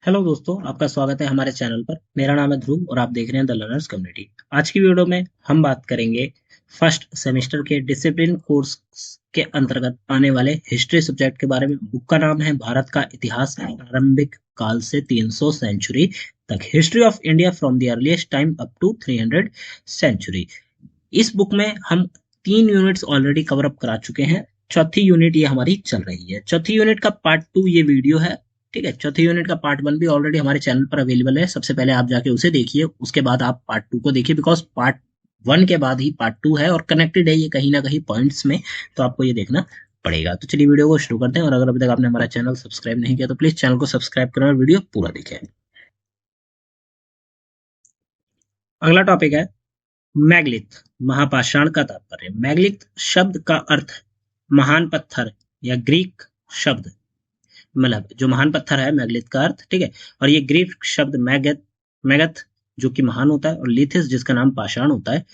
Hello दोस्तों, आपका स्वागत है हमारे चैनल पर। मेरा नाम है ध्रुव और आप देख रहे हैं द लर्नर्स कम्युनिटी। आज की वीडियो में हम बात करेंगे फर्स्ट सेमेस्टर के डिसिप्लिन कोर्स के अंतर्गत आने वाले हिस्ट्री सब्जेक्ट के बारे में। बुक का नाम है भारत का इतिहास प्रारंभिक काल से 300 सेंचुरी तक, history of India from the earliest time up to 300 century. इस बुक में हम 3 यूनिट्स ऑलरेडी कवर अप करा चुके हैं। चौथी यूनिट ये हमारी चल रही है। चौथी यूनिट का पार्ट 2 ये वीडियो है। ठीक है, चौथी यूनिट का पार्ट 1 भी ऑलरेडी हमारे चैनल पर अवेलेबल है। सबसे पहले आप जाके उसे देखिए, उसके बाद आप पार्ट 2 को देखिए, बिकॉज पार्ट 1 के बाद ही पार्ट 2 है और कनेक्टेड है ये कहीं ना कहीं पॉइंट्स में, तो आपको ये देखना पड़ेगा। तो चलिए वीडियो को शुरू करते हैं, और अगर अभी तक आपने हमारा चैनल सब्सक्राइब नहीं किया तो प्लीज चैनल को सब्सक्राइब करें और वीडियो पूरा देखें। अगला टॉपिक है मैग्लिथ, महापाषाण का तात्पर्य। मैग्लिथ शब्द का अर्थ महान पत्थर या ग्रीक शब्द, मतलब जो महान पत्थर है मैग्लिथ का अर्थ। ठीक है, और ये ग्रीक शब्द मैगथ, मैगथ जो कि महान होता है, और लिथिस जिसका नाम पाषाण होता है,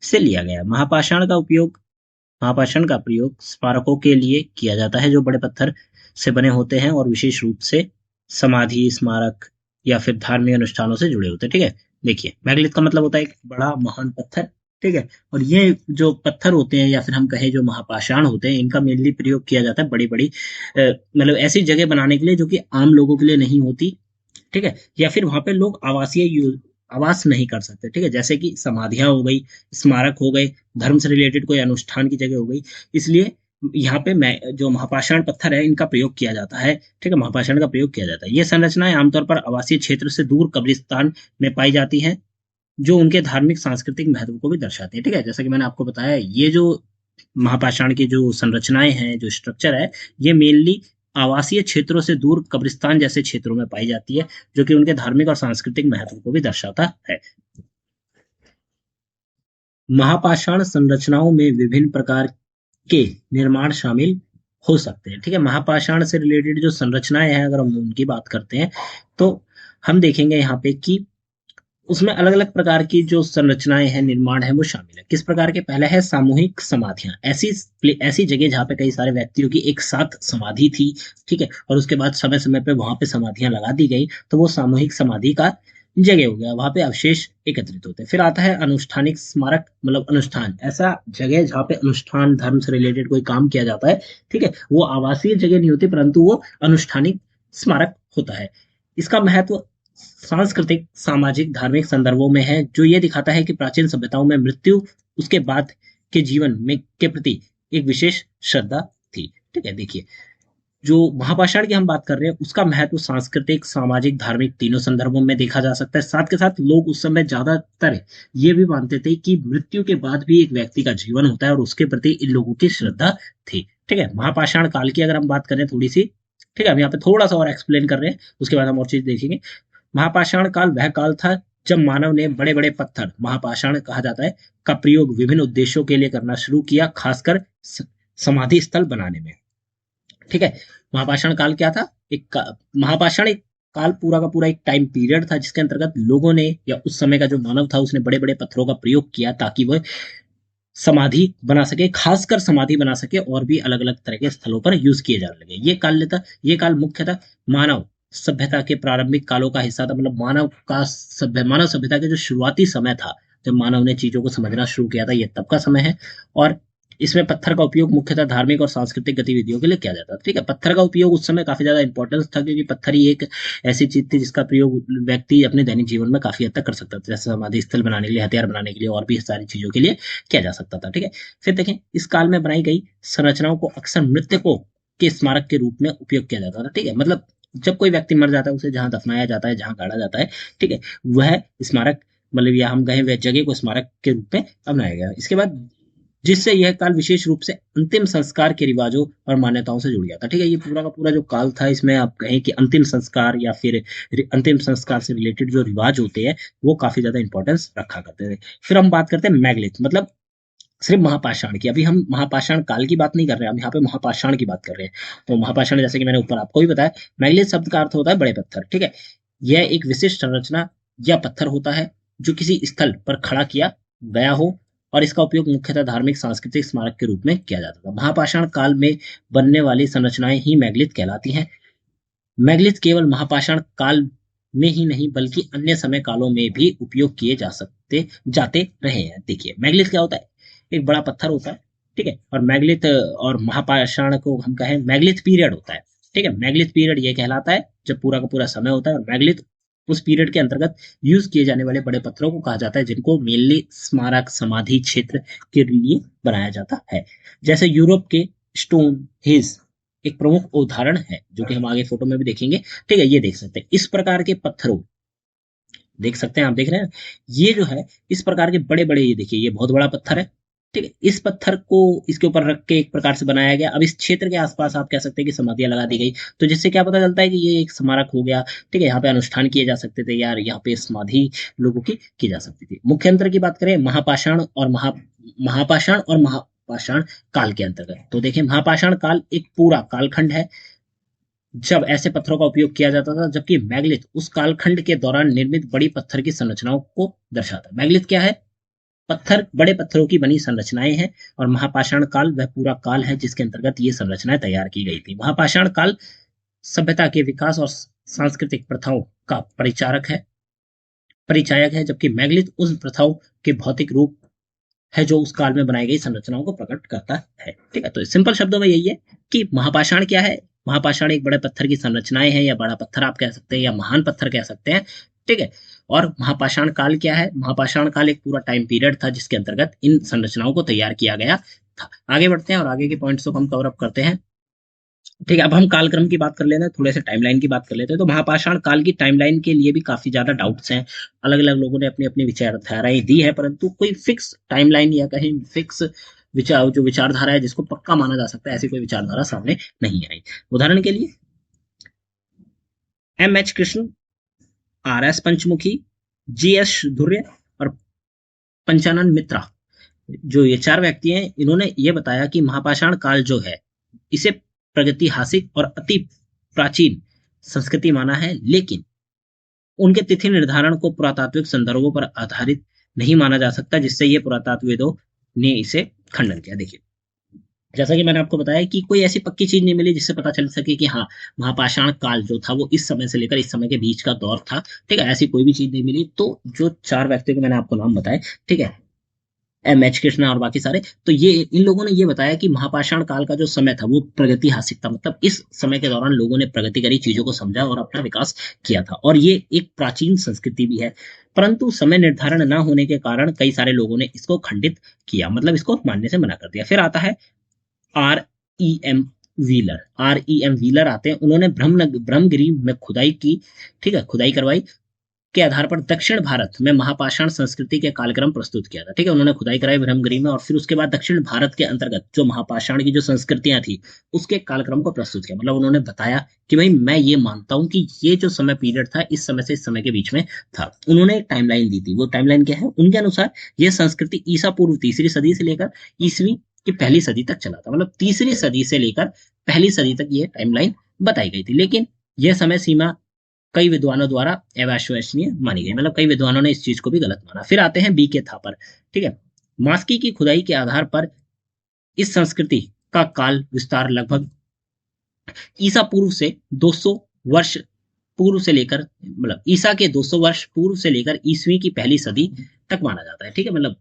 से लिया गया है। महापाषाण का प्रयोग स्मारकों के लिए किया जाता है जो बड़े पत्थर से बने होते हैं और विशेष रूप से समाधि, स्मारक या फिर धार्मिक अनुष्ठानों से जुड़े होते हैं। ठीक है, देखिए मैग्लिथ का मतलब होता है एक बड़ा महान पत्थर। ठीक है, और ये जो पत्थर होते हैं या फिर हम कहें जो महापाषाण होते हैं, इनका मेनली प्रयोग किया जाता है बड़ी बड़ी मतलब ऐसी जगह बनाने के लिए जो कि आम लोगों के लिए नहीं होती। ठीक है, या फिर वहां पे लोग आवास नहीं कर सकते। ठीक है, जैसे कि समाधियां हो गई, स्मारक हो गए, धर्म से रिलेटेड कोई अनुष्ठान की जगह हो गई। इसलिए यहाँ पे मैं जो महापाषाण पत्थर है इनका प्रयोग किया जाता है। ठीक है, महापाषाण का प्रयोग किया जाता है। ये संरचनाएं आमतौर पर आवासीय क्षेत्र से दूर कब्रिस्तान में पाई जाती हैं, जो उनके धार्मिक सांस्कृतिक महत्व को भी दर्शाती है। ठीक है, जैसा कि मैंने आपको बताया, ये जो महापाषाण की जो संरचनाएं हैं, जो स्ट्रक्चर है, ये मेनली आवासीय क्षेत्रों से दूर कब्रिस्तान जैसे क्षेत्रों में पाई जाती है, जो कि उनके धार्मिक और सांस्कृतिक महत्व को भी दर्शाता है। महापाषाण संरचनाओं में विभिन्न प्रकार के निर्माण शामिल हो सकते हैं। ठीक है, महापाषाण से रिलेटेड जो संरचनाएं हैं, अगर हम उनकी बात करते हैं तो हम देखेंगे यहाँ पे कि उसमें अलग अलग प्रकार की जो संरचनाएं हैं, निर्माण है, वो शामिल है। किस प्रकार के? पहले है सामूहिक समाधियां, ऐसी ऐसी जगह जहाँ पे कई सारे व्यक्तियों की एक साथ समाधि थी। ठीक है, और उसके बाद समय समय पे वहां पे समाधियां लगा दी गई, तो वो सामूहिक समाधि का जगह हो गया, वहां पे अवशेष एकत्रित होते हैं। फिर आता है अनुष्ठानिक स्मारक, मतलब अनुष्ठान, ऐसा जगह जहाँ पे अनुष्ठान, धर्म से रिलेटेड कोई काम किया जाता है। ठीक है, वो आवासीय जगह नहीं होती, परंतु वो अनुष्ठानिक स्मारक होता है। इसका महत्व सांस्कृतिक, सामाजिक, धार्मिक संदर्भों में है, जो ये दिखाता है कि प्राचीन सभ्यताओं में मृत्यु, उसके बाद के जीवन में के प्रति एक विशेष श्रद्धा थी। ठीक है, देखिए जो महापाषाण की हम बात कर रहे हैं, उसका महत्व सांस्कृतिक, सामाजिक, धार्मिक तीनों संदर्भों में देखा जा सकता है। साथ के साथ लोग उस समय ज्यादातर ये भी मानते थे कि मृत्यु के बाद भी एक व्यक्ति का जीवन होता है, और उसके प्रति इन लोगों की श्रद्धा थी। ठीक है, महापाषाण काल की अगर हम बात करें थोड़ी सी, ठीक है, हम यहाँ पे थोड़ा सा और एक्सप्लेन कर रहे हैं, उसके बाद हम और चीज देखेंगे। महापाषाण काल वह काल था जब मानव ने बड़े बड़े पत्थर, महापाषाण कहा जाता है, का प्रयोग विभिन्न उद्देश्यों के लिए करना शुरू किया, खासकर समाधि स्थल बनाने में। ठीक है, महापाषाण काल क्या था? महापाषाण एक काल पूरा का पूरा एक टाइम पीरियड था, जिसके अंतर्गत लोगों ने, या उस समय का जो मानव था, उसने बड़े बड़े पत्थरों का प्रयोग किया ताकि वह समाधि बना सके, खासकर समाधि बना सके, और भी अलग अलग तरह के स्थलों पर यूज किए जाने लगे। ये काल मुख्यतः मानव सभ्यता के प्रारंभिक कालों का हिस्सा था, मतलब मानव सभ्यता के जो शुरुआती समय था, जब मानव ने चीजों को समझना शुरू किया था, ये तब का समय है। और इसमें पत्थर का उपयोग मुख्यतः धार्मिक और सांस्कृतिक गतिविधियों के लिए किया जाता था। ठीक है, पत्थर का उपयोग उस समय काफी ज्यादा इंपॉर्टेंस था, क्योंकि पत्थर ही एक ऐसी चीज थी जिसका प्रयोग व्यक्ति अपने दैनिक जीवन में काफी हद तक कर सकता था, जैसे समाधि स्थल बनाने के लिए, हथियार बनाने के लिए, और भी सारी चीजों के लिए किया जा सकता था। ठीक है, फिर देखें, इस काल में बनाई गई संरचनाओं को अक्सर मृतकों के स्मारक के रूप में उपयोग किया जाता था। ठीक है, मतलब जब कोई व्यक्ति मर जाता है, उसे जहां दफनाया जाता है, जहां गाड़ा जाता है, ठीक है, वह स्मारक, मतलब या हम कहें वह जगह को स्मारक के रूप में अपनाया गया। इसके बाद जिससे यह काल विशेष रूप से अंतिम संस्कार के रिवाजों और मान्यताओं से जुड़ गया था। ठीक है, ये पूरा का पूरा जो काल था, इसमें आप कहें कि अंतिम संस्कार या फिर अंतिम संस्कार से रिलेटेड जो रिवाज होते हैं, वो काफी ज्यादा इंपॉर्टेंस रखा करते थे। फिर हम बात करते हैं मैग्लिथ, मतलब सिर्फ महापाषाण की। अभी हम महापाषाण काल की बात नहीं कर रहे हैं, हम यहाँ पे महापाषाण की बात कर रहे हैं। तो महापाषाण, जैसे कि मैंने ऊपर आपको भी बताया, मैग्लिथ शब्द का अर्थ होता है बड़े पत्थर। ठीक है, यह एक विशिष्ट संरचना या पत्थर होता है जो किसी स्थल पर खड़ा किया गया हो, और इसका उपयोग मुख्यतः धार्मिक, सांस्कृतिक स्मारक के रूप में किया जाता था। महापाषाण काल में बनने वाली संरचनाएं ही मैग्लिथ कहलाती हैं। मैग्लिथ केवल महापाषाण काल में ही नहीं बल्कि अन्य समय कालों में भी उपयोग किए जा सकते जाते रहे हैं। देखिए मैग्लिथ क्या होता है, एक बड़ा पत्थर होता है, ठीक है, और मैग्लिथ और महापाषाण को हम कहें मैग्लिथ पीरियड होता है, ठीक है, मैग्लिथ पीरियड ये कहलाता है जब पूरा का पूरा समय होता है, और मैग्लिथ उस पीरियड के अंतर्गत यूज किए जाने वाले बड़े पत्थरों को कहा जाता है जिनको मेनली स्मारक समाधि क्षेत्र के लिए बनाया जाता है। जैसे यूरोप के स्टोन हेज एक प्रमुख उदाहरण है जो कि हम आगे फोटो में भी देखेंगे, ठीक है, ये देख सकते हैं इस प्रकार के पत्थरों, देख सकते हैं आप, देख रहे हैं ये जो है इस प्रकार के बड़े बड़े, ये देखिए ये बहुत बड़ा पत्थर है, ठीक है, इस पत्थर को इसके ऊपर रख के एक प्रकार से बनाया गया। अब इस क्षेत्र के आसपास आप कह सकते हैं कि समाधियां लगा दी गई, तो जिससे क्या पता चलता है कि ये एक स्मारक हो गया, ठीक है, यहाँ पे अनुष्ठान किए जा सकते थे यार, यहाँ पे समाधि लोगों की जा सकती थी। मुख्य अंतर की बात करें महापाषाण और महापाषाण काल के अंतर्गत, तो देखिए महापाषाण काल एक पूरा कालखंड है जब ऐसे पत्थरों का उपयोग किया जाता था, जबकि मैग्लिथ उस कालखंड के दौरान निर्मित बड़ी पत्थर की संरचनाओं को दर्शाता है। मैग्लिथ क्या है, पत्थर, बड़े पत्थरों की बनी संरचनाएं हैं, और महापाषाण काल वह पूरा काल है जिसके अंतर्गत ये संरचनाएं तैयार की गई थी। महापाषाण काल सभ्यता के विकास और सांस्कृतिक प्रथाओं का परिचायक है, जबकि मैग्लिथ उन प्रथाओं के भौतिक रूप है जो उस काल में बनाई गई संरचनाओं को प्रकट करता है। ठीक है, तो सिंपल शब्दों में यही है कि महापाषाण क्या है, महापाषाण एक बड़े पत्थर की संरचनाएं हैं, या बड़ा पत्थर आप कह सकते हैं, या महान पत्थर कह सकते हैं, ठीक है। और महापाषाण काल क्या है, महापाषाण काल एक पूरा टाइम पीरियड था जिसके अंतर्गत इन संरचनाओं को तैयार किया गया था। आगे बढ़ते हैं और आगे के पॉइंट्स को हम कवर अप करते हैं। ठीक है, अब हम कालक्रम की बात कर लेते हैं, थोड़े से टाइमलाइन की बात कर लेते हैं। तो महापाषाण काल की टाइमलाइन के लिए भी काफी ज्यादा डाउट्स हैं, अलग अलग लोगों ने अपनी अपनी विचारधाराएं दी है, परंतु कोई फिक्स टाइमलाइन या कहीं फिक्स विचारधारा है जिसको पक्का माना जा सकता है, ऐसी कोई विचारधारा सामने नहीं आई। उदाहरण के लिए M H Krishna, R S पंचमुखी, G S धुर्य और पंचानन मित्रा, जो ये चार व्यक्ति हैं, इन्होंने ये बताया कि महापाषाण काल जो है इसे प्रगतिहासिक और अति प्राचीन संस्कृति माना है, लेकिन उनके तिथि निर्धारण को पुरातात्विक संदर्भों पर आधारित नहीं माना जा सकता, जिससे ये पुरातात्विदों ने इसे खंडन किया। देखिए जैसा कि मैंने आपको बताया कि कोई ऐसी पक्की चीज नहीं मिली जिससे पता चल सके कि हाँ महापाषाण काल जो था वो इस समय से लेकर इस समय के बीच का दौर था, ठीक है, ऐसी कोई भी चीज नहीं मिली। तो जो चार व्यक्तियों के मैंने आपको नाम बताए, ठीक है, M H कृष्णा और बाकी सारे, तो ये इन लोगों ने ये बताया कि महापाषाण काल का जो समय था वो प्रगतिहासिक था, मतलब इस समय के दौरान लोगों ने प्रगति करी, चीजों को समझा और अपना विकास किया था, और ये एक प्राचीन संस्कृति भी है। परंतु समय निर्धारण न होने के कारण कई सारे लोगों ने इसको खंडित किया, मतलब इसको मानने से मना कर दिया। फिर आता है R E M व्हीलर आते हैं, उन्होंने ब्रह्मगिरी में खुदाई की, ठीक है, खुदाई करवाई के आधार पर दक्षिण भारत में महापाषाण संस्कृति के कालक्रम प्रस्तुत किया था, ठीक है, उन्होंने खुदाई कराई ब्रह्मगिरी में, और फिर उसके बाद दक्षिण भारत के अंतर्गत जो महापाषाण की जो संस्कृतियां थी उसके कालक्रम को प्रस्तुत किया, मतलब उन्होंने बताया कि भाई मैं ये मानता हूं कि ये जो समय पीरियड था इस समय से इस समय के बीच में था। उन्होंने एक टाइमलाइन दी थी, वो टाइमलाइन क्या है, उनके अनुसार यह संस्कृति ईसा पूर्व तीसरी सदी से लेकर ईसवी की पहली सदी तक चला था, मतलब तीसरी सदी से लेकर पहली सदी तक ये टाइमलाइन बताई गई थी, लेकिन यह समय सीमा कई विद्वानों द्वारा अविश्वसनीय मानी गई, मतलब कई विद्वानों ने इस चीज को भी गलत माना। फिर आते हैं B K थापर, ठीक है, मास्की की खुदाई के आधार पर इस संस्कृति का काल विस्तार लगभग ईसा पूर्व से 200 वर्ष पूर्व से लेकर, मतलब ईसा के 200 वर्ष पूर्व से लेकर ईसवी की पहली सदी तक माना जाता है, ठीक है, मतलब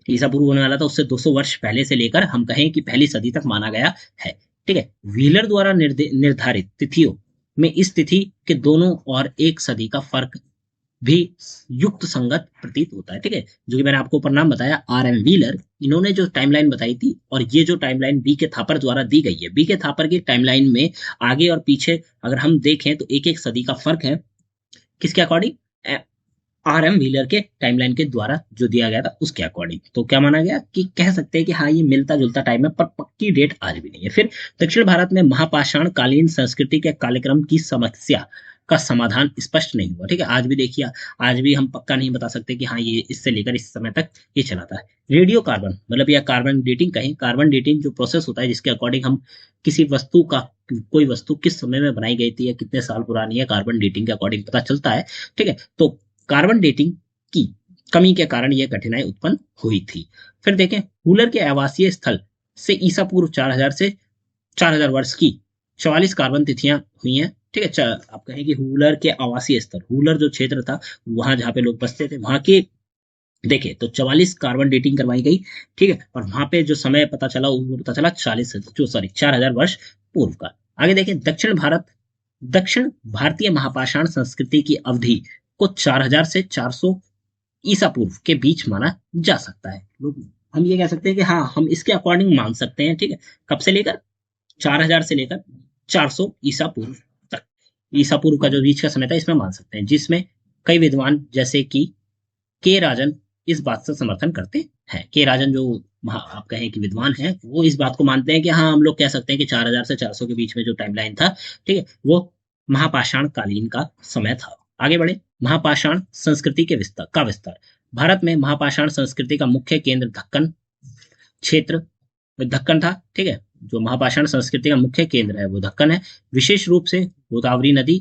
ईसा पूर्व होने वाला था उससे 200 वर्ष पहले से लेकर हम कहें कि पहली सदी तक माना गया है, ठीक है। व्हीलर द्वारा निर्धारित तिथियों में इस तिथि के दोनों और एक सदी का फर्क भी युक्त संगत प्रतीत होता है, ठीक है, जो कि मैंने आपको ऊपर नाम बताया R M व्हीलर, इन्होंने जो टाइमलाइन बताई थी, और ये जो टाइमलाइन B K थापर द्वारा दी गई है, B K थापर की टाइमलाइन में आगे और पीछे अगर हम देखें तो एक एक सदी का फर्क है, किसके अकॉर्डिंग, R M व्हीलर के टाइमलाइन के द्वारा जो दिया गया था उसके अकॉर्डिंग। तो क्या माना गया कि कह सकते हैं कि हाँ ये मिलता जुलता टाइम है, पर पक्की डेट आज भी नहीं है। फिर दक्षिण भारत में महापाषाण कालीन संस्कृति के कार्यक्रम की समस्या का समाधान स्पष्ट नहीं हुआ, ठीक है, आज भी देखिए, आज भी हम पक्का नहीं बता सकते कि हाँ ये इससे लेकर इस समय तक ये चला था। रेडियो कार्बन, मतलब या कार्बन डेटिंग कहें, कार्बन डेटिंग जो प्रोसेस होता है जिसके अकॉर्डिंग हम किसी वस्तु का, कोई वस्तु किस समय में बनाई गई थी या कितने साल पुरानी है, कार्बन डेटिंग के अकॉर्डिंग पता चलता है, ठीक है। तो कार्बन डेटिंग की कमी के कारण यह कठिनाई उत्पन्न हुई थी। फिर देखें हुलर के आवासीय स्थल से ईसा पूर्व 4000 से 4000 वर्ष की 44 कार्बन तिथियां हुई हैं, ठीक है। आप कहें कि हुलर के आवासीय स्तर, हुलर जो क्षेत्र था वहां जहाँ पे लोग बसते थे वहां के, देखिए तो 44 कार्बन डेटिंग करवाई गई, ठीक है, और वहां पे जो समय पता चला वो पता चला 40 जो सॉरी 4000 वर्ष पूर्व का। आगे देखिए दक्षिण भारतीय महापाषाण संस्कृति की अवधि को 4000 से 400 ईसा पूर्व के बीच माना जा सकता है। लोग हम ये कह सकते हैं कि हाँ हम इसके अकॉर्डिंग मान सकते हैं, ठीक है। कब से लेकर 4000 से लेकर 400 ईसा पूर्व तक, ईसा पूर्व का जो बीच का समय था इसमें मान सकते हैं, जिसमें कई विद्वान जैसे कि के राजन इस बात से समर्थन करते हैं। के राजन जो आप कहें कि विद्वान हैं वो इस बात को मानते हैं कि हाँ हम लोग कह सकते हैं कि 4000 से 400 के बीच में जो टाइमलाइन था, ठीक है, वो महापाषाण कालीन का समय था। आगे बढ़े, महापाषाण संस्कृति के विस्तार। भारत में महापाषाण संस्कृति का मुख्य केंद्र क्षेत्र दक्कन था, ठीक है। जो महापाषाण संस्कृति का मुख्य केंद्र है वो दक्कन है, विशेष रूप से गोदावरी नदी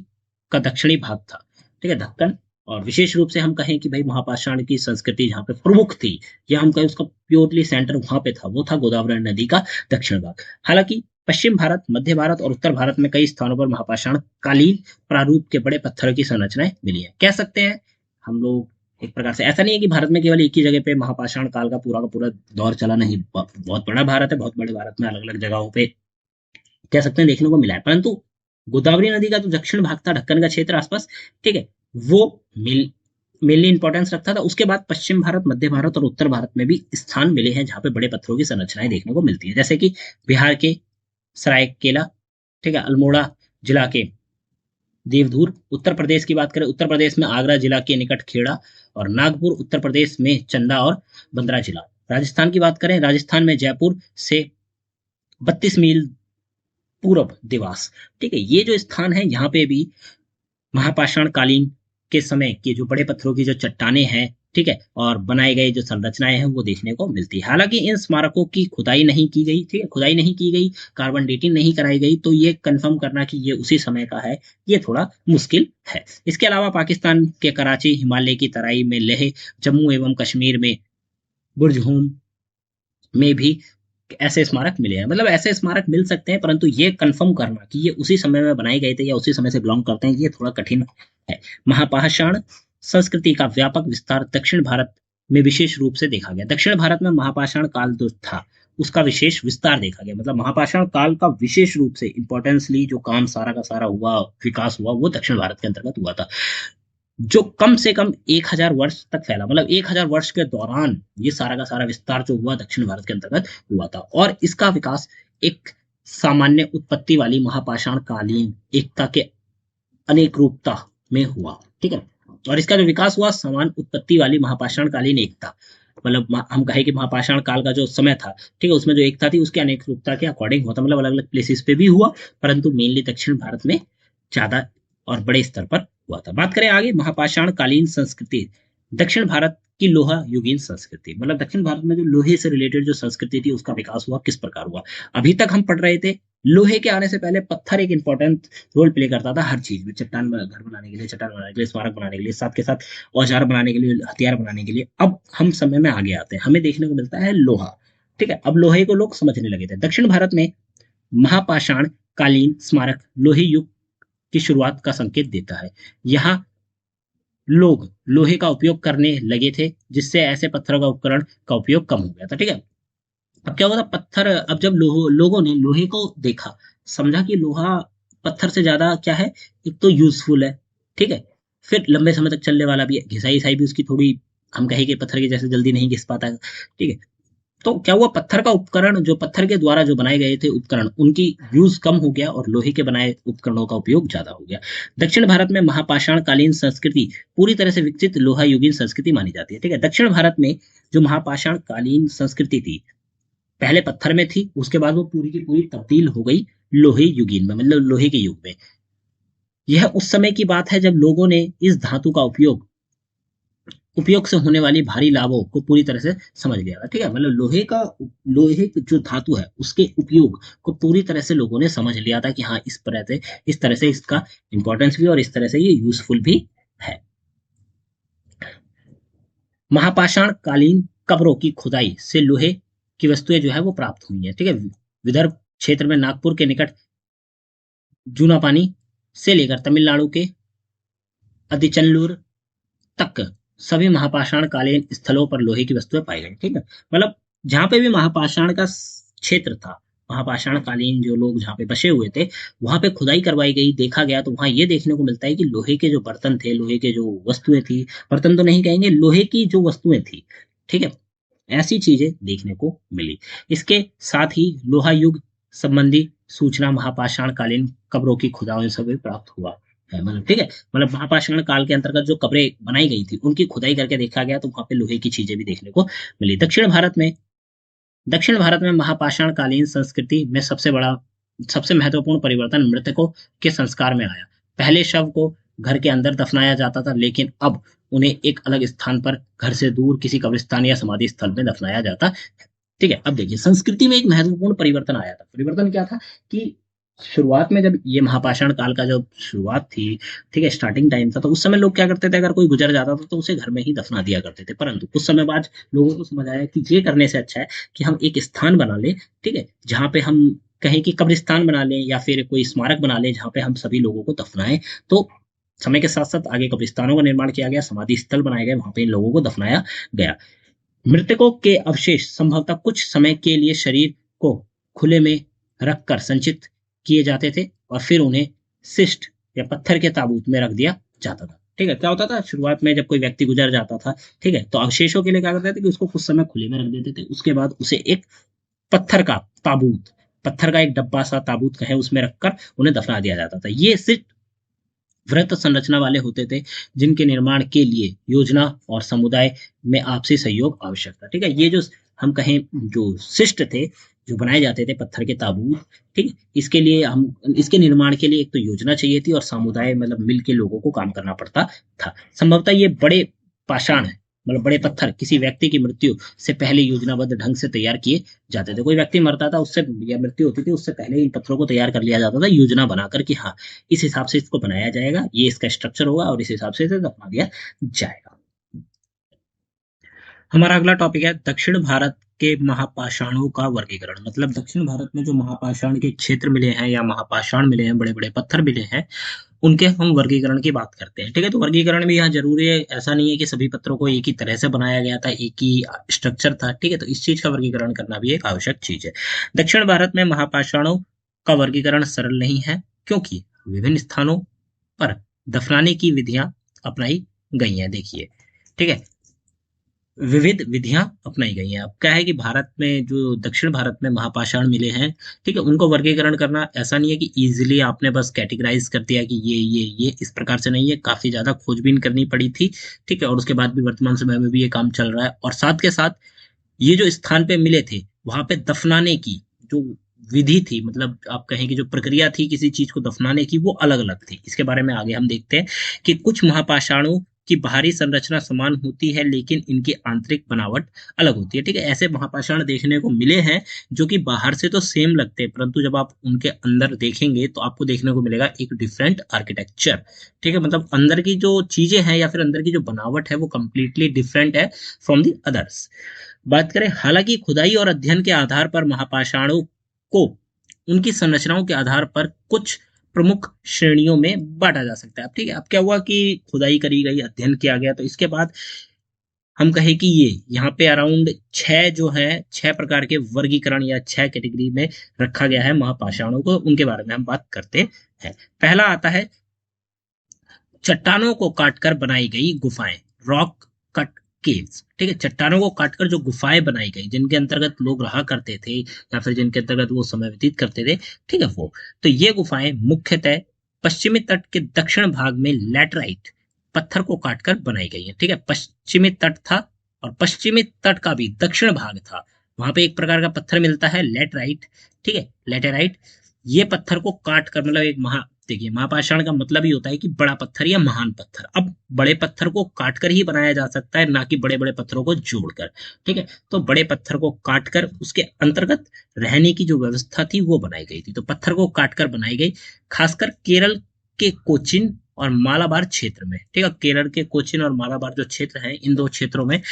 का दक्षिणी भाग था, ठीक है, दक्कन। और विशेष रूप से हम कहें कि भाई महापाषाण की संस्कृति जहाँ पे प्रमुख थी, या हम कहें उसका प्योरली सेंटर वहां पे था, वो था गोदावरी नदी का दक्षिण भाग। हालांकि पश्चिम भारत, मध्य भारत और उत्तर भारत में कई स्थानों पर महापाषाण कालीन प्रारूप के बड़े पत्थर की संरचनाएं मिली है। कह सकते हैं हम लोग एक प्रकार से, ऐसा नहीं है कि भारत में केवल एक ही जगह पे महापाषाण काल का पूरा दौर चला, नहीं, बहुत बड़ा भारत है, बहुत बड़े भारत में अलग अलग जगहों पे कह सकते हैं देखने को मिला है। परंतु गोदावरी नदी का जो दक्षिण भाग था, ढक्कन का क्षेत्र आसपास, ठीक है, वो मेनली इंपॉर्टेंस रखता था। उसके बाद पश्चिम भारत, मध्य भारत और उत्तर भारत में भी स्थान मिले हैं जहां पे बड़े पत्थरों की संरचनाएं देखने को मिलती है, जैसे कि बिहार के सरायकेला, ठीक है, अल्मोड़ा जिला के देवधुर। उत्तर प्रदेश की बात करें, उत्तर प्रदेश में आगरा जिला के निकट खेड़ा, और नागपुर उत्तर प्रदेश में चंदा और बंद्रा जिला। राजस्थान की बात करें, राजस्थान में जयपुर से 32 मील पूरब देवास, ठीक है। ये जो स्थान है यहाँ पे भी महापाषाण कालीन के समय के जो बड़े पत्थरों की जो चट्टाने हैं, ठीक है, और बनाए गए जो संरचनाएं हैं वो देखने को मिलती है। हालांकि इन स्मारकों की खुदाई नहीं की गई, ठीक है, खुदाई नहीं की गई, कार्बन डेटिंग नहीं कराई गई, तो ये कंफर्म करना कि ये उसी समय का है ये थोड़ा मुश्किल है। इसके अलावा पाकिस्तान के कराची, हिमालय की तराई में लेह, जम्मू एवं कश्मीर में बुरजहूम में भी ऐसे स्मारक मिले हैं। मतलब ऐसे स्मारक मिल सकते हैं, परंतु ये कंफर्म करना कि ये उसी समय में बनाए गए थे या उसी समय से बिलोंग करते हैं ये थोड़ा कठिन है। महापाषाण संस्कृति का व्यापक विस्तार दक्षिण भारत में विशेष रूप से देखा गया। दक्षिण भारत में महापाषाण काल जो था उसका विशेष विस्तार देखा गया। मतलब महापाषाण काल का विशेष रूप से इंपॉर्टेंसली जो काम सारा का सारा हुआ, विकास हुआ, वो दक्षिण भारत के अंतर्गत हुआ था, जो कम से कम 1000 वर्ष तक फैला। मतलब 1000 वर्ष के दौरान ये सारा का सारा विस्तार जो हुआ दक्षिण भारत के अंतर्गत हुआ था, और इसका विकास एक सामान्य उत्पत्ति वाली महापाषाण कालीन एकता के अनेक रूपता में हुआ, ठीक है। और इसका जो विकास हुआ समान उत्पत्ति वाली महापाषाण कालीन एकता, मतलब हम कहें कि महापाषाण काल का जो समय था, ठीक है, उसमें जो एकता थी उसके अनेक रूपता के अकॉर्डिंग हुआ था। मतलब अलग अलग प्लेसेस पे भी हुआ, परंतु मेनली दक्षिण भारत में ज्यादा और बड़े स्तर पर हुआ था। बात करें आगे महापाषाण कालीन संस्कृति, दक्षिण भारत की लोहा युगीन संस्कृति। मतलब दक्षिण भारत में जो लोहे से रिलेटेड जो संस्कृति थी उसका विकास हुआ, किस प्रकार हुआ। अभी तक हम पढ़ रहे थे लोहे के आने से पहले पत्थर एक इंपॉर्टेंट रोल प्ले करता था हर चीज में, चट्टान घर बनाने के लिए, चट्टान बनाने के लिए, स्मारक बनाने के लिए, साथ के साथ औजार बनाने के लिए, हथियार बनाने के लिए। अब हम समय में आगे आते हैं, हमें देखने को मिलता है लोहा, ठीक है। अब लोहे को लोग समझने लगे थे। दक्षिण भारत में महापाषाण कालीन स्मारक लोहे युग की शुरुआत का संकेत देता है। यहाँ लोग लोहे का उपयोग करने लगे थे, जिससे ऐसे पत्थरों का उपकरण का उपयोग कम हो गया था, ठीक है। अब क्या हुआ था, पत्थर, अब जब लोगों ने लोहे को देखा, समझा कि लोहा पत्थर से ज्यादा क्या है, एक तो यूजफुल है, ठीक है, फिर लंबे समय तक चलने वाला भी है, घिसाई भी उसकी थोड़ी, हम कहें कि पत्थर के जैसे जल्दी नहीं घिस पाता है, ठीक है। तो क्या हुआ, पत्थर का उपकरण, जो पत्थर के द्वारा जो बनाए गए थे उपकरण, उनकी यूज कम हो गया और लोहे के बनाए उपकरणों का उपयोग ज्यादा हो गया। दक्षिण भारत में महापाषाण कालीन संस्कृति पूरी तरह से विकसित लोहा युगीन संस्कृति मानी जाती है, ठीक है। दक्षिण भारत में जो महापाषाण कालीन संस्कृति थी पहले पत्थर में थी, उसके बाद वो पूरी की पूरी तब्दील हो गई लोहे युगीन में, मतलब लोहे के युग में। यह उस समय की बात है जब लोगों ने इस धातु का उपयोग से होने वाली भारी लाभों को पूरी तरह से समझ लिया था, ठीक है। मतलब लोहे जो धातु है उसके उपयोग को पूरी तरह से लोगों ने समझ लिया था कि हाँ इस तरह से इसका इंपॉर्टेंस भी और इस तरह से ये यूजफुल भी है। महापाषाण कालीन कब्रों की खुदाई से लोहे की वस्तुएं जो है वो प्राप्त हुई है, ठीक है। विदर्भ क्षेत्र में नागपुर के निकट जूना पानी से लेकर तमिलनाडु के अदिचनल्लूर तक सभी महापाषाण कालीन स्थलों पर लोहे की वस्तुएं पाई गई। ठीक है, मतलब जहां पे भी महापाषाण का क्षेत्र था, महापाषाण कालीन जो लोग जहाँ पे बसे हुए थे, वहां पे खुदाई करवाई गई, देखा गया तो वहां ये देखने को मिलता है कि लोहे के जो बर्तन थे, लोहे के जो वस्तुएं थी, बर्तन तो नहीं कहेंगे, लोहे की जो वस्तुएं थी, ठीक है, ऐसी चीजें देखने को मिली। इसके साथ ही लोहा युग संबंधी सूचना महापाषाण कालीन कब्रों की खुदाई से भी प्राप्त हुआ है। मतलब ठीक है, मतलब महापाषाण काल के अंतर्गत जो कब्रें बनाई गई थी उनकी खुदाई करके देखा गया तो वहां पे लोहे की चीजें भी देखने को मिली। दक्षिण भारत में महापाषाण कालीन संस्कृति में सबसे महत्वपूर्ण परिवर्तन मृतकों के संस्कार में आया। पहले शव को घर के अंदर दफनाया जाता था, लेकिन अब उन्हें एक अलग स्थान पर घर से दूर किसी कब्रिस्तान या समाधि स्थल में दफनाया जाता है। ठीक है, अब देखिए संस्कृति में एक महत्वपूर्ण परिवर्तन आया था। परिवर्तन क्या था कि शुरुआत में जब ये महापाषाण काल का जब शुरुआत थी, ठीक है, स्टार्टिंग टाइम था, तो उस समय लोग क्या करते थे, अगर कोई गुजर जाता था तो उसे घर में ही दफना दिया करते थे। परंतु कुछ समय बाद लोगों को समझ आया कि ये करने से अच्छा है कि हम एक स्थान बना ले, ठीक है, जहाँ पे हम कहें कि कब्रिस्तान बना लें या फिर कोई स्मारक बना लें जहाँ पे हम सभी लोगों को दफनाएं। तो समय के साथ साथ आगे कब्रिस्तानों का निर्माण किया गया, समाधि स्थल बनाए गए, वहां पे इन लोगों को दफनाया गया। मृतकों के अवशेष संभवतः कुछ समय के लिए शरीर को खुले में रखकर संचित किए जाते थे और फिर उन्हें शिष्ट या पत्थर के ताबूत में रख दिया जाता था। ठीक है, क्या होता था शुरुआत में जब कोई व्यक्ति गुजर जाता था, ठीक है, तो अवशेषों के लिए क्या करते थे कि उसको कुछ समय खुले में रख देते थे, उसके बाद उसे एक पत्थर का ताबूत, पत्थर का एक डब्बा सा ताबूत कहे उसमें रखकर उन्हें दफना दिया जाता था। ये सिर्फ वृत्त संरचना वाले होते थे जिनके निर्माण के लिए योजना और समुदाय में आपसी सहयोग आवश्यक था। ठीक है, ये जो हम कहें जो शिष्ट थे, जो बनाए जाते थे पत्थर के ताबूत, ठीक है, इसके लिए हम इसके निर्माण के लिए एक तो योजना चाहिए थी और समुदाय मतलब मिल के लोगों को काम करना पड़ता था। संभवतः ये बड़े पाषाण है, मतलब बड़े पत्थर किसी व्यक्ति की मृत्यु से पहले योजनाबद्ध ढंग से तैयार किए जाते थे। कोई व्यक्ति मरता था उससे या मृत्यु होती थी उससे पहले इन पत्थरों को तैयार कर लिया जाता था योजना बनाकर कि हाँ इस हिसाब से इसको बनाया जाएगा, ये इसका स्ट्रक्चर होगा और इस हिसाब से इसे दफना दिया जाएगा। हमारा अगला टॉपिक है दक्षिण भारत के महापाषाणों का वर्गीकरण। मतलब दक्षिण भारत में जो महापाषाण के क्षेत्र मिले हैं या महापाषाण मिले हैं, बड़े बड़े पत्थर मिले हैं, उनके हम वर्गीकरण की बात करते हैं। ठीक है, तो वर्गीकरण भी यहाँ जरूरी है, ऐसा नहीं है कि सभी पत्थरों को एक ही तरह से बनाया गया था, एक ही स्ट्रक्चर था। ठीक है, तो इस चीज का वर्गीकरण करना भी एक आवश्यक चीज है। दक्षिण भारत में महापाषाणों का वर्गीकरण सरल नहीं है क्योंकि विभिन्न स्थानों पर दफनाने की विधियां अपनाई गई हैं। देखिए, ठीक है, विविध विधियां अपनाई गई हैं। अब क्या है कि भारत में जो दक्षिण भारत में महापाषाण मिले हैं, ठीक है, उनको वर्गीकरण करना ऐसा नहीं है कि इजीली आपने बस कैटेगराइज कर दिया कि ये इस प्रकार से नहीं है, काफी ज्यादा खोजबीन करनी पड़ी थी। ठीक है, और उसके बाद भी वर्तमान समय में भी ये काम चल रहा है। और साथ के साथ ये जो स्थान पे मिले थे वहां पे दफनाने की जो विधि थी, मतलब आप कहें कि जो प्रक्रिया थी किसी चीज को दफनाने की, वो अलग अलग थी। इसके बारे में आगे हम देखते हैं कि कुछ महापाषाणों की बाहरी संरचना समान होती है लेकिन इनकी आंतरिक बनावट अलग होती है। ठीक है, ऐसे महापाषाण देखने को मिले हैं जो कि बाहर से तो सेम लगते हैं परंतु जब आप उनके अंदर देखेंगे तो आपको देखने को मिलेगा एक डिफरेंट आर्किटेक्चर। ठीक है, मतलब अंदर की जो चीजें हैं या फिर अंदर की जो बनावट है वो कंप्लीटली डिफरेंट है फ्रॉम दी अदर्स। बात करें, हालांकि खुदाई और अध्ययन के आधार पर महापाषाणों को उनकी संरचनाओं के आधार पर कुछ प्रमुख श्रेणियों में बांटा जा सकता है। अब ठीक है, अब क्या हुआ कि खुदाई करी गई, अध्ययन किया गया, तो इसके बाद हम कहें कि ये यहाँ पे अराउंड 6 जो है 6 प्रकार के वर्गीकरण या 6 कैटेगरी में रखा गया है महापाषाणों को, उनके बारे में हम बात करते हैं। पहला आता है चट्टानों को काटकर बनाई गई गुफाएं, रॉक कट केव्स। ठीक है, चट्टानों को काटकर जो गुफाएं बनाई गई जिनके अंतर्गत लोग रहा करते थे या फिर जिनके अंतर्गत वो समय व्यतीत करते थे, ठीक है, वो तो ये गुफाएं मुख्यतः पश्चिमी तट के दक्षिण भाग में लैटराइट पत्थर को काटकर बनाई गई है। ठीक है, पश्चिमी तट था और पश्चिमी तट का भी दक्षिण भाग था, वहां पे एक प्रकार का पत्थर मिलता है लैटराइट। ठीक है, लैटेराइट, ये पत्थर को काट कर मतलब एक देखिए महापाषाण का मतलब ही होता है कि बड़ा पत्थर या महान पत्थर। अब बड़े पत्थर को काटकर ही बनाया जा सकता है, ना कि बड़े बड़े पत्थरों को जोड़कर। ठीक है, तो बड़े पत्थर को काटकर उसके अंतर्गत रहने की जो व्यवस्था थी वो बनाई गई थी, तो पत्थर को काटकर बनाई गई, खासकर केरल के कोचिन और मालाबार क्षेत्र में। ठीक है, केरल के कोचिन और मालाबार जो क्षेत्र है, इन दो क्षेत्रों में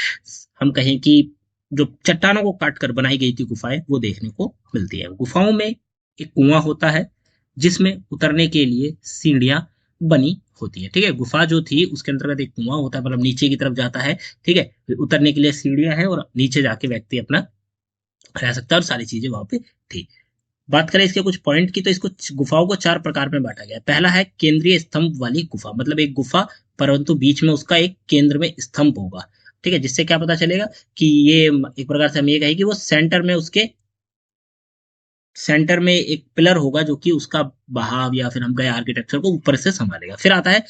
हम कहें कि जो चट्टानों को काटकर बनाई गई थी गुफाएं वो देखने को मिलती है। गुफाओं में एक कुआं होता है जिसमें उतरने के लिए सीढ़ियां बनी होती है। ठीक है, गुफा जो थी उसके अंतर्गत एक कुआं होता है, मतलब नीचे की तरफ जाता है। ठीक है, फिर उतरने के लिए सीढ़ियां हैं और नीचे जाके व्यक्ति अपना रह सकता है, और सारी चीजें वहां पे थी। बात करें इसके कुछ पॉइंट की, तो इसको गुफाओं को 4 प्रकार में बांटा गया है। पहला है केंद्रीय स्तंभ वाली गुफा, मतलब एक गुफा परंतु बीच में उसका एक केंद्र में स्तंभ होगा। ठीक है, जिससे क्या पता चलेगा कि ये एक प्रकार से हम ये कहें कि वो सेंटर में उसके सेंटर में एक पिलर होगा जो कि उसका बहाव या फिर हम कहें आर्किटेक्चर को ऊपर से संभालेगा। फिर आता है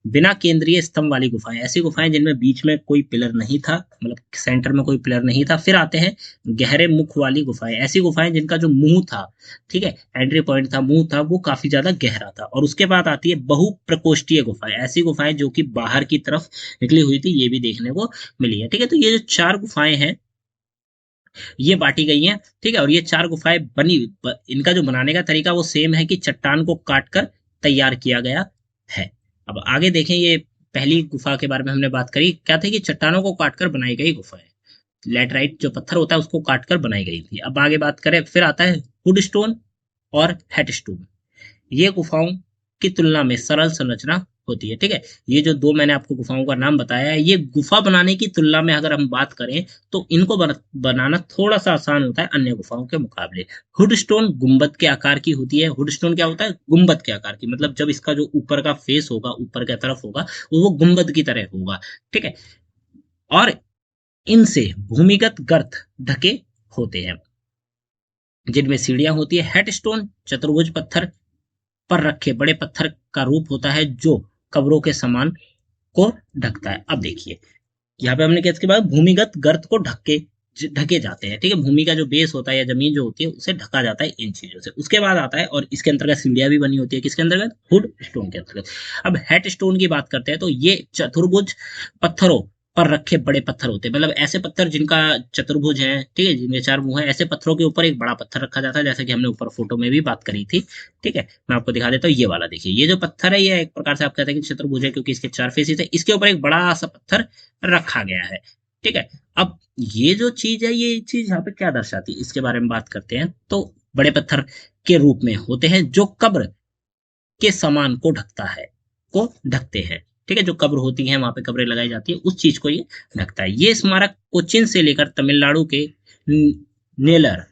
बिना केंद्रीय स्तंभ वाली गुफाएं, ऐसी गुफाएं जिनमें बीच में कोई पिलर नहीं था, मतलब सेंटर में कोई पिलर नहीं था। फिर आते हैं गहरे मुख वाली गुफाएं, ऐसी गुफाएं जिनका जो मुंह था, ठीक है, एंट्री पॉइंट था, मुंह था, वो काफी ज्यादा गहरा था। और उसके बाद आती है बहु प्रकोष्ठीय गुफाएं, ऐसी गुफाएं जो कि बाहर की तरफ निकली हुई थी, ये भी देखने को मिली है। ठीक है, तो ये जो 4 गुफाएं हैं ये बांटी गई हैं। ठीक है, और ये 4 गुफाएं इनका जो बनाने का तरीका वो सेम है कि चट्टान को काट कर तैयार किया गया है। अब आगे देखें, ये पहली गुफा के बारे में हमने बात करी, क्या था कि चट्टानों को काटकर बनाई गई गुफा है। लैटराइट जो पत्थर होता है उसको काटकर बनाई गई थी। अब आगे बात करें, फिर आता है वुड स्टोन और हेडस्टोन। ये गुफाओं की तुलना में सरल संरचना होती है। ठीक है, ये जो 2 मैंने आपको गुफाओं का नाम बताया है, ये गुफा बनाने की तुलना में अगर हम बात करें तो इनको बनाना थोड़ा सा आसान होता है अन्य गुफाओं के मुकाबले। हुड स्टोन गुंबद के आकार की होती है। हुड स्टोन क्या होता है? गुंबद के आकार की, मतलब जब इसका जो ऊपर का फेस होगा, ऊपर की तरफ होगा, वो गुंबद की तरह होगा। ठीक है, और इनसे भूमिगत गर्त ढके होते हैं जिनमें सीढ़ियां होती है। हेडस्टोन चतुर्भुज पत्थर पर रखे बड़े पत्थर का रूप होता है जो कब्रों के समान को ढकता है। अब देखिए, यहाँ पे हमने क्या, इसके बाद भूमिगत गर्त को ढके जाते हैं। ठीक है, भूमि का जो बेस होता है या जमीन जो होती है उसे ढका जाता है इन चीजों से। उसके बाद आता है, और इसके अंतर्गत सीढ़ियां भी बनी होती है, किसके अंतर्गत? हुड स्टोन के अंतर्गत। अब हेड स्टोन की बात करते हैं, तो ये चतुर्भुज पत्थरों पर रखे बड़े पत्थर होते हैं, मतलब ऐसे पत्थर जिनका चतुर्भुज है, ठीक है, जिनके 4 मुंह है, ऐसे पत्थरों के ऊपर एक बड़ा पत्थर रखा जाता है, जैसे कि हमने ऊपर फोटो में भी बात करी थी। ठीक है, मैं आपको दिखा देता हूँ, ये वाला देखिए, ये जो पत्थर है ये एक प्रकार से आप कहते हैं कि चतुर्भुज है क्योंकि इसके 4 फेसेस है। इसके ऊपर एक बड़ा सा पत्थर रखा गया है। ठीक है, अब ये जो चीज है, ये चीज यहाँ पे क्या दर्शाती है इसके बारे में बात करते हैं। तो बड़े पत्थर के रूप में होते हैं जो कब्र के समान को ढकता है, को ढकते हैं। ठीक है, जो कब्र होती है, वहां पे कब्रें लगाई जाती है, उस चीज को ये ढकता है। ये स्मारक कोचिन से लेकर तमिलनाडु के नेलर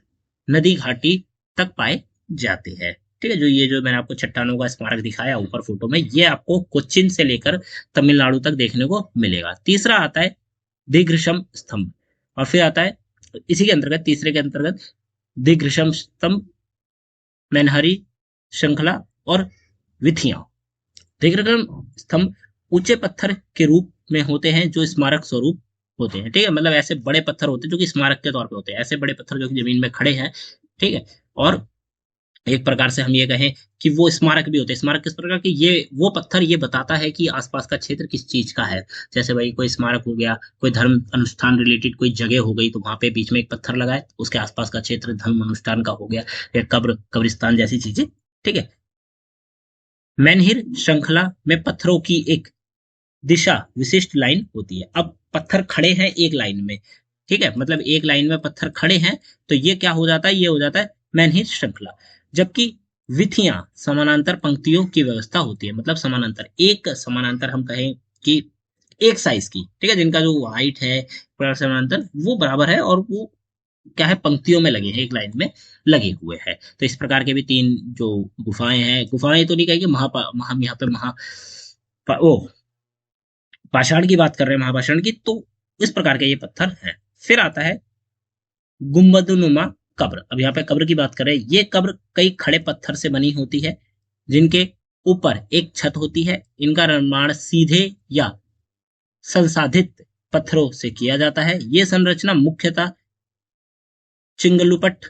नदी घाटी तक पाए जाते हैं। ठीक है, जो ये जो मैंने आपको चट्टानों का स्मारक दिखाया ऊपर फोटो में, ये आपको कोचिन से लेकर तमिलनाडु तक देखने को मिलेगा। तीसरा आता है दीर्घशम स्तंभ, और फिर आता है इसी के अंतर्गत, तीसरे के अंतर्गत दीर्घशम स्तंभ, मैनहरी श्रृंखला और विथियां। दीर्घक्रम स्तंभ ऊंचे पत्थर के रूप में होते हैं जो स्मारक स्वरूप होते हैं। ठीक है, मतलब ऐसे बड़े पत्थर होते हैं जो कि स्मारक के तौर पे होते हैं, ऐसे बड़े पत्थर जो कि जमीन में खड़े हैं। ठीक है, और एक प्रकार से हम ये कहें कि वो स्मारक भी होते हैं। स्मारक किस प्रकार के? ये वो पत्थर ये बताता है कि आसपास का क्षेत्र किस चीज का है। जैसे भाई कोई स्मारक हो गया, कोई धर्म अनुष्ठान रिलेटेड कोई जगह हो गई, तो वहां पे बीच में एक पत्थर लगाए, उसके आसपास का क्षेत्र धर्म अनुष्ठान का हो गया, या कब्रिस्तान जैसी चीजें। ठीक है, मैनहिर श्रृंखला में पत्थरों की एक दिशा विशिष्ट लाइन होती है। अब पत्थर खड़े हैं एक लाइन में, ठीक है, मतलब एक लाइन में पत्थर खड़े हैं, तो ये क्या हो जाता है? ये हो जाता है मैनहिर श्रृंखला। जबकि विथियां समानांतर पंक्तियों की व्यवस्था होती है, मतलब समानांतर, एक समानांतर हम कहें कि एक साइज की, ठीक है, जिनका जो हाइट है पूरा समानांतर वो बराबर है, और वो क्या है, पंक्तियों में लगे हैं, एक लाइन में लगे हुए हैं। तो इस प्रकार के भी 3 जो गुफाएं हैं, गुफाएं तो नहीं कहेंगे, हम यहाँ पे ओ पाषाण की बात कर रहे हैं, महापाषाण की, तो इस प्रकार के ये पत्थर हैं। फिर आता है गुम्बदनुमा कब्र। अब यहाँ पे कब्र की बात करें, ये कब्र कई खड़े पत्थर से बनी होती है जिनके ऊपर एक छत होती है। इनका निर्माण सीधे या संसाधित पत्थरों से किया जाता है। ये संरचना मुख्यतः चिंगलुपट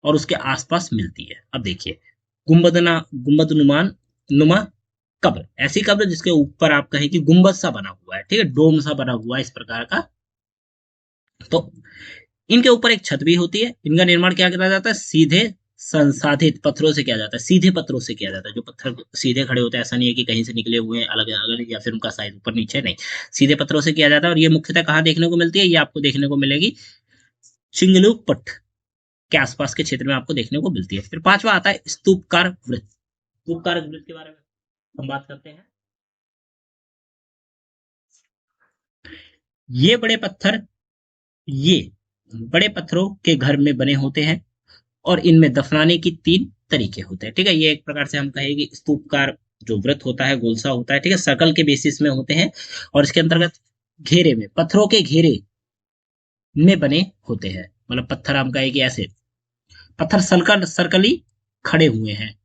और उसके आसपास मिलती है। अब देखिए, गुम्बद नुमा कब्र, ऐसी कब्र जिसके ऊपर आप कहें कि गुंबद सा बना हुआ है, ठीक है, डोम सा बना हुआ है इस प्रकार का। तो इनके ऊपर एक छत भी होती है। इनका निर्माण क्या किया जाता है? सीधे संसाधित पत्थरों से किया जाता है, सीधे पत्थरों से किया जाता है। जो पत्थर सीधे खड़े होते हैं, ऐसा नहीं है कि कहीं से निकले हुए हैं अलग अलग, या फिर उनका साइज ऊपर नीचे, नहीं, सीधे पत्थरों से किया जाता है। और ये मुख्यतः कहाँ देखने को मिलती है? ये आपको देखने को मिलेगी चिंगलूपट के आसपास के क्षेत्र में आपको देखने को मिलती है। फिर 5वां आता है स्तूपकार वृत्त। स्तूप कारक वृत्त के बारे में हम बात करते हैं। ये बड़े पत्थर ये बड़े पत्थरों के घर में बने होते हैं और इनमें दफनाने की 3 तरीके होते हैं। ठीक है, ये एक प्रकार से हम कहें कि स्तूपकार जो व्रत होता है, गोलसा होता है, ठीक है, सर्कल के बेसिस में होते हैं और इसके अंतर्गत घेरे में, पत्थरों के घेरे में बने होते हैं। मतलब पत्थर हम कहें कि ऐसे पत्थर सर्कली खड़े हुए हैं।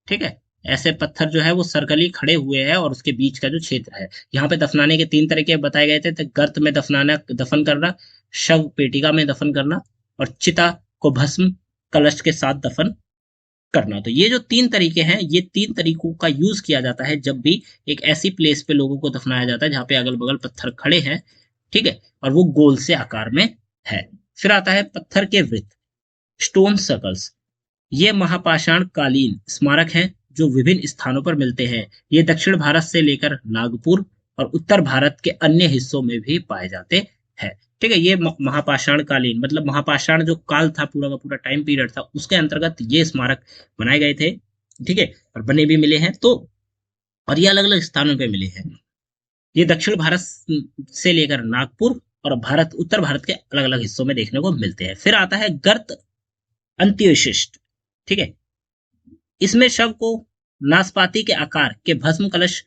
ठीक है, ऐसे पत्थर जो है वो सर्कली खड़े हुए हैं और उसके बीच का जो क्षेत्र है, यहाँ पे दफनाने के 3 तरीके बताए गए थे। तो गर्त में दफनाना, दफन करना, शव पेटिका में दफन करना और चिता को भस्म कलश के साथ दफन करना। तो ये जो 3 तरीके हैं, ये 3 तरीकों का यूज किया जाता है जब भी एक ऐसी प्लेस पे लोगों को दफनाया जाता है जहां पे अगल बगल पत्थर खड़े हैं। ठीक है, और वो गोल से आकार में है। फिर आता है पत्थर के वृत्त, स्टोन सर्कल्स। ये महापाषाण कालीन स्मारक हैं जो विभिन्न स्थानों पर मिलते हैं। ये दक्षिण भारत से लेकर नागपुर और उत्तर भारत के अन्य हिस्सों में भी पाए जाते हैं। ठीक है, ये महापाषाण कालीन मतलब महापाषाण जो काल था, पूरा का पूरा टाइम पीरियड था, उसके अंतर्गत ये स्मारक बनाए गए थे। ठीक है, और बने भी मिले हैं। तो और ये अलग अलग स्थानों पे मिले हैं। ये दक्षिण भारत से लेकर नागपुर और भारत, उत्तर भारत के अलग अलग हिस्सों में देखने को मिलते हैं। फिर आता है गर्त अंत्यविशिष्ट। ठीक है, इसमें शव को नाशपाती के आकार के भस्म कलश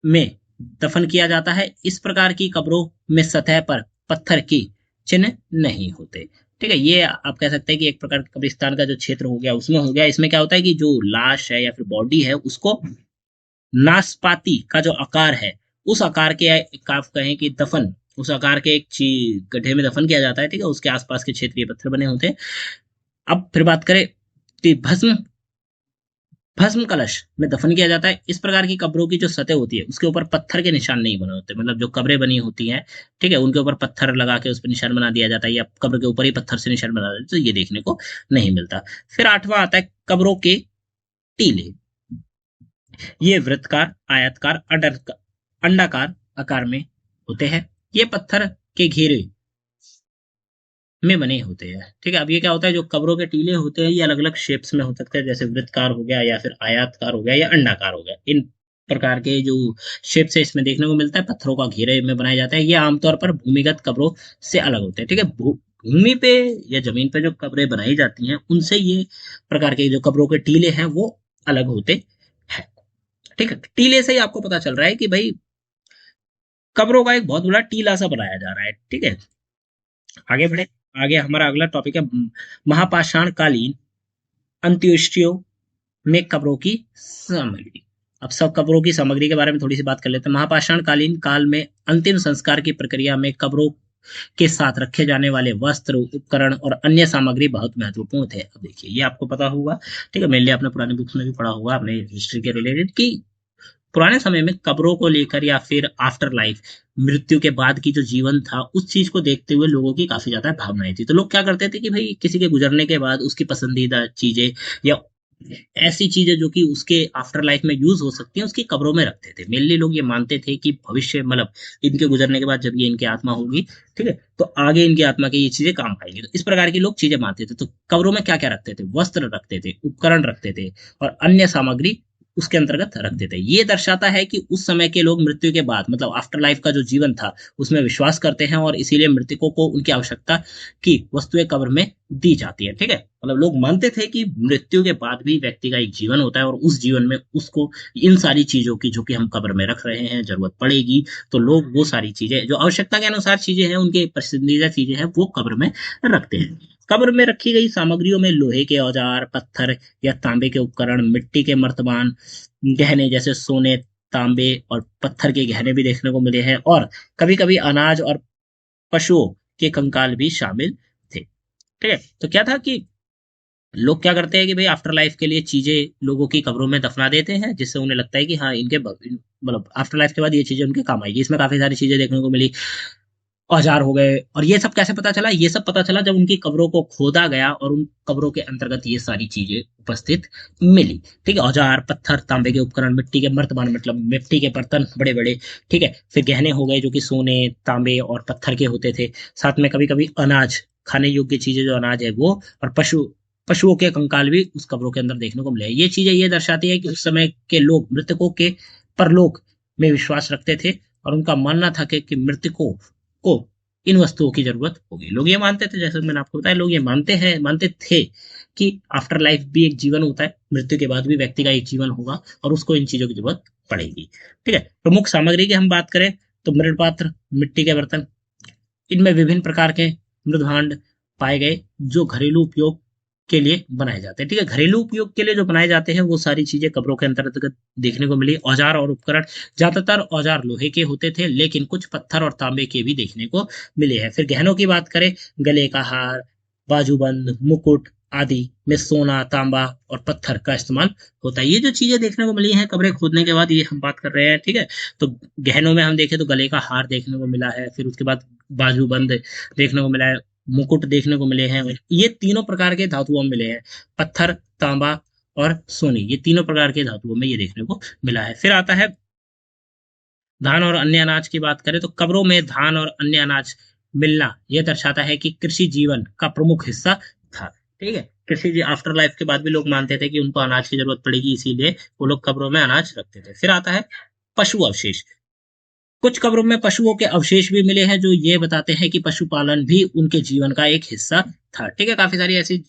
में दफन किया जाता है। इस प्रकार की कब्रों में सतह पर पत्थर की चिन्ह नहीं होते। ठीक है, ये आप कह सकते हैं कि एक प्रकार का कब्रिस्तान का जो क्षेत्र हो गया उसमें हो गया। इसमें क्या होता है कि जो लाश है या फिर बॉडी है उसको नाशपाती का जो आकार है, उस आकार के आप कहें कि दफन, उस आकार के एक गड्ढे में दफन किया जाता है। ठीक है, उसके आसपास के क्षेत्रीय पत्थर बने होते हैं। अब फिर बात करें कि भस्म भस्म कलश में दफन किया जाता है। इस प्रकार की कब्रों की जो सतह होती है उसके ऊपर पत्थर के निशान नहीं बने होते। मतलब जो कब्रें बनी होती हैं, ठीक है, उनके ऊपर पत्थर लगा के उस पर निशान बना दिया जाता है या कब्र के ऊपर ही पत्थर से निशान बना देते, तो ये देखने को नहीं मिलता। फिर 8वां आता है कब्रों के टीले। ये वृत्तकार, आयतकार, अंडाकार आकार में होते हैं। ये पत्थर के घेरे में बने होते हैं। ठीक है, अब ये क्या होता है, जो कब्रों के टीले होते हैं ये अलग अलग शेप्स में हो सकते हैं, जैसे वृत्तकार हो गया या फिर आयताकार हो गया या अंडाकार हो गया। इन प्रकार के जो शेप से इसमें देखने को मिलता है, पत्थरों का घेरे में बनाया जाता है। ये आमतौर पर भूमिगत कब्रों से अलग होते हैं। ठीक है, भूमि पे या जमीन पे जो कब्रें बनाई जाती हैं उनसे ये प्रकार के जो कब्रों के टीले हैं वो अलग होते हैं। ठीक है, टीले से ही आपको पता चल रहा है कि भाई कब्रों का एक बहुत बड़ा टीला सा बनाया जा रहा है। ठीक है, आगे बढ़े। आगे हमारा अगला टॉपिक है महापाषाण कालीन अंत्येष्टियों में कब्रों की सामग्री। अब सब कब्रों की सामग्री के बारे में थोड़ी सी बात कर लेते हैं। महापाषाण कालीन काल में अंतिम संस्कार की प्रक्रिया में कब्रों के साथ रखे जाने वाले वस्त्र, उपकरण और अन्य सामग्री बहुत महत्वपूर्ण थे। अब देखिए, ये आपको पता होगा, ठीक है, मेनली आपने पुरानी बुक्स में भी पढ़ा होगा, अपने हिस्ट्री के रिलेटेड, कि पुराने समय में कब्रों को लेकर या फिर आफ्टर लाइफ, मृत्यु के बाद की जो जीवन था, उस चीज को देखते हुए लोगों की काफी ज्यादा भावनाएं थी। तो लोग क्या करते थे कि भाई किसी के गुजरने के बाद उसकी पसंदीदा चीजें या ऐसी चीजें जो कि उसके आफ्टर लाइफ में यूज हो सकती हैं उसकी कब्रों में रखते थे। मेनली लोग ये मानते थे कि भविष्य, मतलब इनके गुजरने के बाद जब ये इनकी आत्मा होगी, ठीक है, तो आगे इनकी आत्मा की ये चीजें काम आएंगी। तो इस प्रकार की लोग चीजें मानते थे। तो कब्रों में क्या क्या रखते थे, वस्त्र रखते थे, उपकरण रखते थे और अन्य सामग्री उसके अंतर्गत रखते थे। ये दर्शाता है कि उस समय के लोग मृत्यु के बाद, मतलब आफ्टर लाइफ का जो जीवन था, उसमें विश्वास करते हैं और इसीलिए मृतकों को उनकी आवश्यकता की वस्तुएं कब्र में दी जाती है। ठीक है, मतलब लोग मानते थे कि मृत्यु के बाद भी व्यक्ति का एक जीवन होता है और उस जीवन में उसको इन सारी चीजों की, जो कि हम कब्र में रख रहे हैं, जरूरत पड़ेगी, तो लोग वो सारी चीजें जो आवश्यकता के अनुसार चीजें हैं, उनके पसंदीदा चीजें हैं, वो कब्र में रखते हैं। कब्र में रखी गई सामग्रियों में लोहे के औजार, पत्थर या तांबे के उपकरण, मिट्टी के मर्तबान, गहने जैसे सोने, तांबे और पत्थर के गहने भी देखने को मिले हैं और कभी कभी अनाज और पशुओं के कंकाल भी शामिल थे। ठीक है, तो क्या था कि लोग क्या करते हैं कि भाई आफ्टर लाइफ के लिए चीजें लोगों की कब्रों में दफना देते हैं, जिससे उन्हें लगता है कि हाँ, इनके मतलब आफ्टर लाइफ के बाद ये चीजें उनके काम आएगी। इसमें काफी सारी चीजें देखने को मिली, औजार हो गए। और ये सब कैसे पता चला, ये सब पता चला जब उनकी कब्रों को खोदा गया और उन कब्रों के अंतर्गत ये सारी चीजें उपस्थित मिली। ठीक है, औजार, पत्थर, तांबे के उपकरण, मिट्टी के मर्तबान मतलब मिट्टी के बर्तन बड़े बड़े, ठीक है, फिर गहने हो गए जो कि सोने, तांबे और पत्थर के होते थे। साथ में कभी कभी अनाज, खाने योग्य चीजें जो अनाज है वो, और पशुओं के कंकाल भी उस कब्रों के अंदर देखने को मिले। ये चीजें ये दर्शाती है कि उस समय के लोग मृतकों के परलोक में विश्वास रखते थे और उनका मानना था कि मृतकों को इन वस्तुओं की जरूरत होगी। लोग ये मानते थे, जैसे मैंने आपको बताया, लोग ये मानते थे कि आफ्टर लाइफ भी एक जीवन होता है, मृत्यु के बाद भी व्यक्ति का एक जीवन होगा और उसको इन चीजों की जरूरत पड़ेगी। ठीक है, प्रमुख सामग्री की हम बात करें तो मृद पात्र, मिट्टी के बर्तन, इनमें विभिन्न प्रकार के मृदभांड पाए गए जो घरेलू उपयोग के लिए बनाए जाते हैं। ठीक है, घरेलू उपयोग के लिए जो बनाए जाते हैं वो सारी चीजें कब्रों के अंतर्गत देखने को मिली। औजार और उपकरण, ज्यादातर औजार लोहे के होते थे लेकिन कुछ पत्थर और तांबे के भी देखने को मिले हैं। फिर गहनों की बात करें, गले का हार, बाजूबंद, मुकुट आदि में सोना, तांबा और पत्थर का इस्तेमाल होता है। ये जो चीजें देखने को मिली हैं कब्रें खोदने के बाद, ये हम बात कर रहे हैं। ठीक है, तो गहनों में हम देखें तो गले का हार देखने को मिला है, फिर उसके बाद बाजूबंद देखने को मिला है, मुकुट देखने को मिले हैं। ये तीनों प्रकार के धातुओं में मिले हैं, पत्थर, तांबा और सोने, ये तीनों प्रकार के धातुओं में ये देखने को मिला है। फिर आता है धान और अन्य अनाज की बात करें तो कब्रों में धान और अन्य अनाज मिलना यह दर्शाता है कि कृषि जीवन का प्रमुख हिस्सा था। ठीक है, कृषि जी आफ्टर लाइफ के बाद भी लोग मानते थे कि उनको अनाज की जरूरत पड़ेगी, इसीलिए वो लोग कब्रों में अनाज रखते थे। फिर आता है पशु अवशेष। कुछ कब्रों में पशुओं के अवशेष भी मिले हैं जो ये बताते हैं कि पशुपालन भी उनके जीवन का एक हिस्सा था। ठीक है, काफी सारी ऐसी,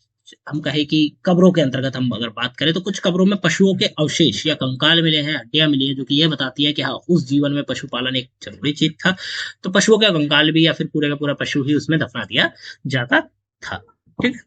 हम कहे कि कब्रों के अंतर्गत हम अगर बात करें तो कुछ कब्रों में पशुओं के अवशेष या कंकाल मिले हैं, हड्डियां मिली है, जो कि ये बताती है कि हाँ, उस जीवन में पशुपालन एक जरूरी चीज था। तो पशुओं का कंकाल भी या फिर पूरे का पूरा पशु ही उसमें दफना दिया जाता था। ठीक है,